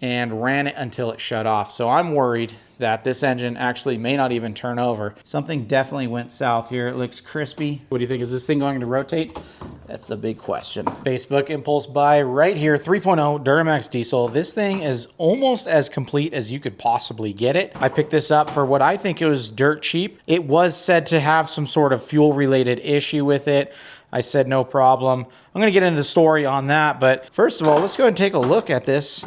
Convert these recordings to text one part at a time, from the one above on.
and ran it until it shut off. So I'm worried that this engine actually may not even turn over. Something definitely went south here. It looks crispy. What do you think? Is this thing going to rotate? That's the big question. Facebook impulse buy right here, 3.0 Duramax diesel. This thing is almost as complete as you could possibly get it. I picked this up for what I think it was dirt cheap. It was said to have some sort of fuel related issue with it. I said no problem. I'm gonna get into the story on that, but first of all, let's go ahead and take a look at this.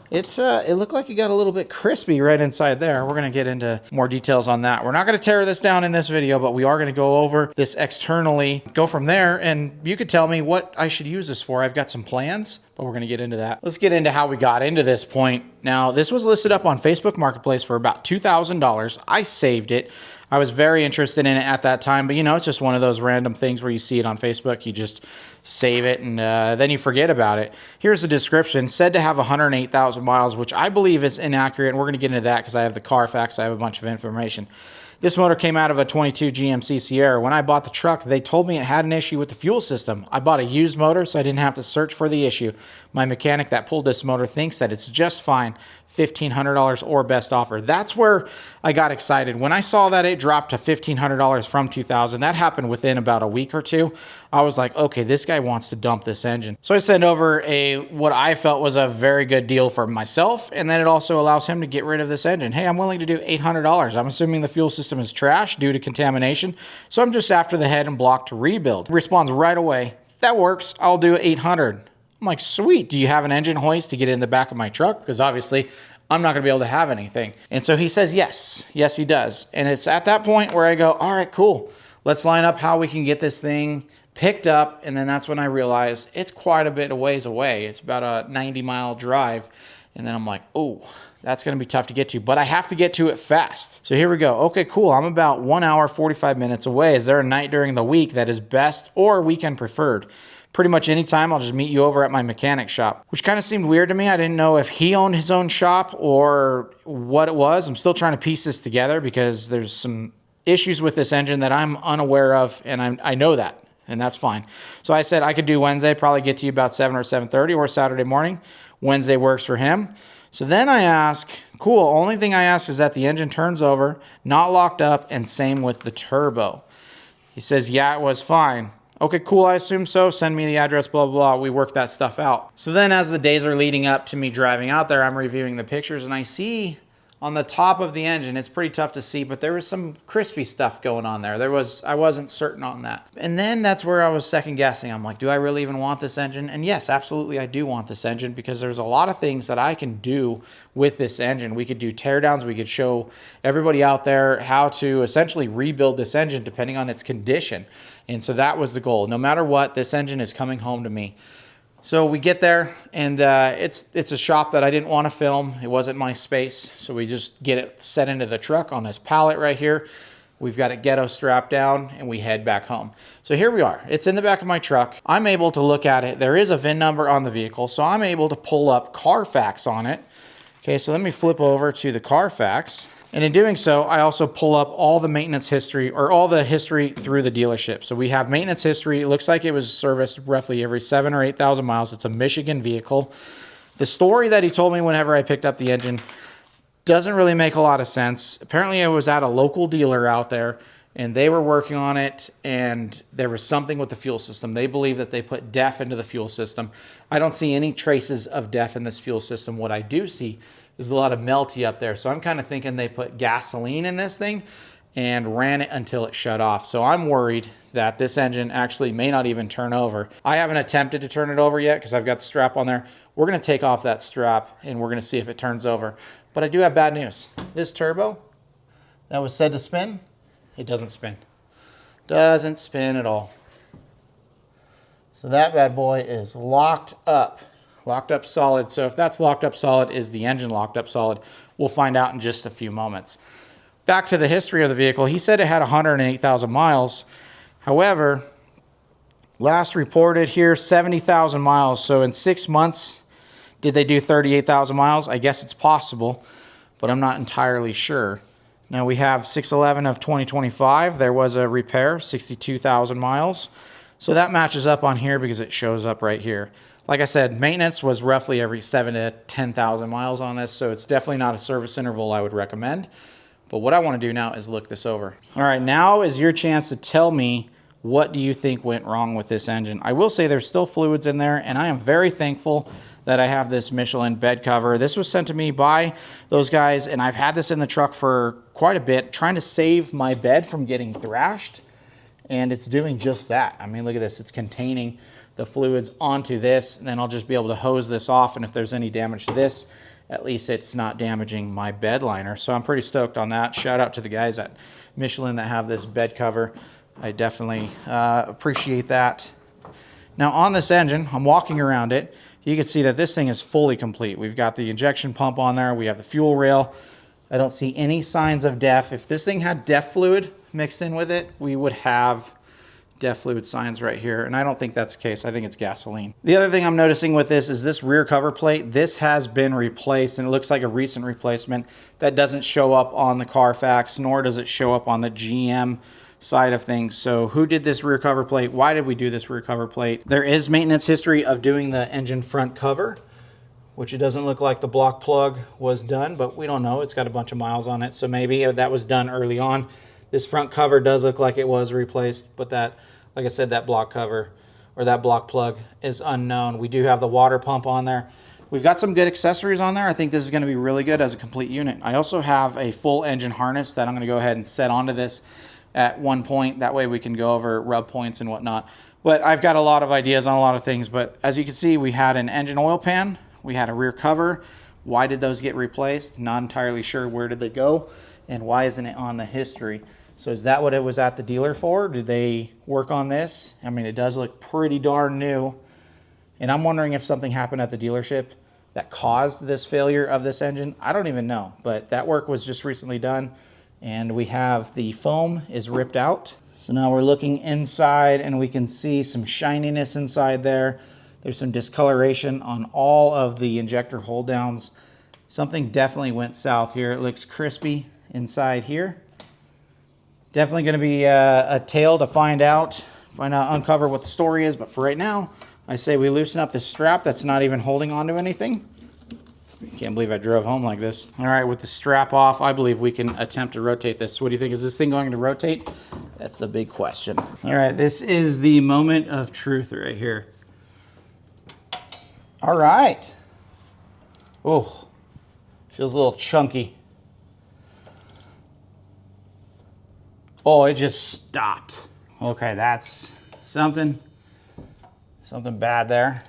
It looked like it got a little bit crispy right inside there. We're gonna get into more details on that. We're not gonna tear this down in this video, but we are gonna go over this externally, go from there, and you could tell me what I should use this for. I've got some plans, but we're gonna get into that. Let's get into how we got into this point. Now, this was listed up on Facebook Marketplace for about $2,000. I saved it. I was very interested in it at that time, but you know, it's just one of those random things where you see it on Facebook, you just save it, and then you forget about it. Here's the description. Said to have 108,000 miles, which I believe is inaccurate, and we're going to get into that because I have the Carfax. I have a bunch of information. This motor came out of a 22 GMC Sierra. When I bought the truck, they told me it had an issue with the fuel system. I bought a used motor, so I didn't have to search for the issue. My mechanic that pulled this motor thinks that it's just fine. $1,500 or best offer. That's where I got excited. When I saw that it dropped to $1,500 from $2,000, that happened within about a week or two. I was like, okay, this guy wants to dump this engine. So I sent over what I felt was a very good deal for myself, and then it also allows him to get rid of this engine. Hey, I'm willing to do $800. I'm assuming the fuel system is trash due to contamination, so I'm just after the head and block to rebuild. Responds right away, that works, I'll do $800. I'm like, sweet, do you have an engine hoist to get in the back of my truck? Because obviously, I'm not gonna be able to have anything. And so he says yes. Yes, he does. And it's at that point where I go, all right, cool. Let's line up how we can get this thing picked up. And then that's when I realized it's quite a bit of ways away. It's about a 90-mile drive. And then I'm like, oh, that's gonna be tough to get to, but I have to get to it fast. So here we go. Okay, cool. I'm about 1 hour, 45 minutes away. Is there a night during the week that is best or weekend preferred? Pretty much anytime, I'll just meet you over at my mechanic shop, which kind of seemed weird to me. I didn't know if he owned his own shop or what it was. I'm still trying to piece this together because there's some issues with this engine that I'm unaware of, and I know that, and that's fine. So I said I could do Wednesday, probably get to you about 7 or 7:30, or Saturday morning. Wednesday works for him. So then I ask, cool, only thing I ask is that the engine turns over, not locked up, and same with the turbo. He says, yeah, it was fine. Okay, cool, I assume so. Send me the address, blah, blah, blah. We work that stuff out. So then as the days are leading up to me driving out there, I'm reviewing the pictures, and I see on the top of the engine, it's pretty tough to see, but there was some crispy stuff going on there. I wasn't certain on that. And then that's where I was second guessing. I'm like, do I really even want this engine? And yes, absolutely, I do want this engine because there's a lot of things that I can do with this engine. We could do teardowns. We could show everybody out there how to essentially rebuild this engine depending on its condition. And so that was the goal. No matter what, this engine is coming home to me. So we get there, and it's a shop that I didn't want to film. It wasn't my space, so we just get it set into the truck on this pallet right here. We've got it ghetto strapped down, and we head back home. So here we are. It's in the back of my truck. I'm able to look at it. There is a VIN number on the vehicle, so I'm able to pull up Carfax on it. Okay, so let me flip over to the Carfax. And in doing so, I also pull up all the maintenance history, or all the history through the dealership. So we have maintenance history. It looks like it was serviced roughly every 7,000 or 8,000 miles. It's a Michigan vehicle. The story that he told me whenever I picked up the engine doesn't really make a lot of sense. Apparently it was at a local dealer out there, and they were working on it, and there was something with the fuel system. They believe that they put DEF into the fuel system. I don't see any traces of DEF in this fuel system. What I do see is a lot of melty up there. So I'm kind of thinking they put gasoline in this thing and ran it until it shut off. So I'm worried that this engine actually may not even turn over. I haven't attempted to turn it over yet because I've got the strap on there. We're gonna take off that strap and we're gonna see if it turns over. But I do have bad news. This turbo that was said to spin, it doesn't spin. Doesn't spin at all. So that bad boy is locked up. Locked up solid. So if that's locked up solid, is the engine locked up solid? We'll find out in just a few moments. Back to the history of the vehicle. He said it had 108,000 miles. However, last reported here, 70,000 miles. So in 6 months, did they do 38,000 miles? I guess it's possible, but I'm not entirely sure. Now we have 6/11 of 2025. There was a repair, 62,000 miles. So that matches up on here because it shows up right here. Like I said, maintenance was roughly every 7 to 10,000 miles on this, so it's definitely not a service interval I would recommend. But what I want to do now is look this over. All right, now is your chance to tell me, what do you think went wrong with this engine? I will say there's still fluids in there, and I am very thankful that I have this Michelin bed cover. This was sent to me by those guys, and I've had this in the truck for quite a bit, trying to save my bed from getting thrashed, and it's doing just that. I mean, look at this. It's containing the fluids onto this, and then I'll just be able to hose this off, and if there's any damage to this, at least it's not damaging my bed liner. So I'm pretty stoked on that. Shout out to the guys at Michelin that have this bed cover. I definitely appreciate that. Now on this engine, I'm walking around it. You can see that this thing is fully complete. We've got the injection pump on there. We have the fuel rail. I don't see any signs of DEF. If this thing had DEF fluid mixed in with it, we would have DEF fluid signs right here, and I don't think that's the case. I think it's gasoline. The other thing I'm noticing with this is this rear cover plate. This has been replaced, and it looks like a recent replacement. That doesn't show up on the Carfax, nor does it show up on the GM side of things. So who did this rear cover plate? Why did we do this rear cover plate? There is maintenance history of doing the engine front cover, which it doesn't look like the block plug was done, but we don't know. It's got a bunch of miles on it, so maybe that was done early on. This front cover does look like it was replaced, but that, like I said, that block cover or that block plug is unknown. We do have the water pump on there. We've got some good accessories on there. I think this is going to be really good as a complete unit. I also have a full engine harness that I'm going to go ahead and set onto this at one point. That way we can go over rub points and whatnot. But I've got a lot of ideas on a lot of things. But as you can see, we had an engine oil pan. We had a rear cover. Why did those get replaced? Not entirely sure. Where did they go? And why isn't it on the history? So is that what it was at the dealer for? Did they work on this? I mean, it does look pretty darn new. And I'm wondering if something happened at the dealership that caused this failure of this engine. I don't even know, but that work was just recently done. And we have the foam is ripped out. So now we're looking inside and we can see some shininess inside there. There's some discoloration on all of the injector hold downs. Something definitely went south here. It looks crispy inside here. Definitely going to be a tale to find out, uncover what the story is. But for right now, I say we loosen up this strap that's not even holding onto anything. Can't believe I drove home like this. All right, with the strap off, I believe we can attempt to rotate this. What do you think? Is this thing going to rotate? That's the big question. All right, this is the moment of truth right here. All right. Oh, feels a little chunky. Oh, it just stopped. Okay, that's something bad there.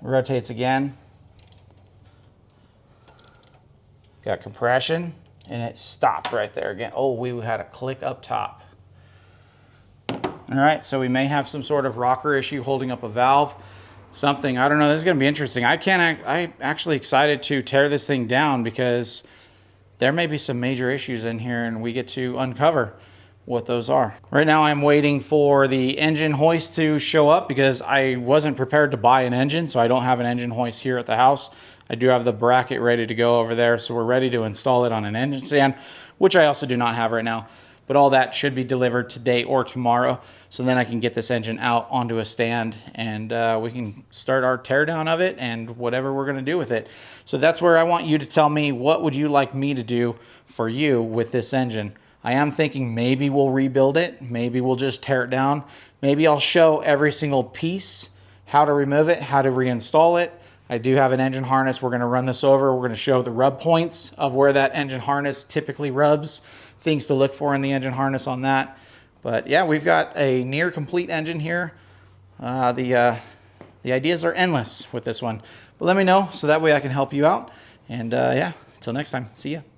Rotates again. Got compression, and it stopped right there again. Oh, we had a click up top. All right, so we may have some sort of rocker issue holding up a valve. Something, I don't know, this is gonna be interesting. I'm actually excited to tear this thing down because there may be some major issues in here and we get to uncover what those are. Right now I'm waiting for the engine hoist to show up because I wasn't prepared to buy an engine, so I don't have an engine hoist here at the house. I do have the bracket ready to go over there, so we're ready to install it on an engine stand, which I also do not have right now. But all that should be delivered today or tomorrow, so then I can get this engine out onto a stand and we can start our teardown of it and whatever we're gonna do with it. So that's where I want you to tell me, what would you like me to do for you with this engine? I am thinking maybe we'll rebuild it. Maybe we'll just tear it down. Maybe I'll show every single piece, how to remove it, how to reinstall it. I do have an engine harness. We're gonna run this over. We're gonna show the rub points of where that engine harness typically rubs, things to look for in the engine harness on that. But yeah, we've got a near complete engine here. The ideas are endless with this one. But let me know so that way I can help you out. And yeah, until next time, see ya.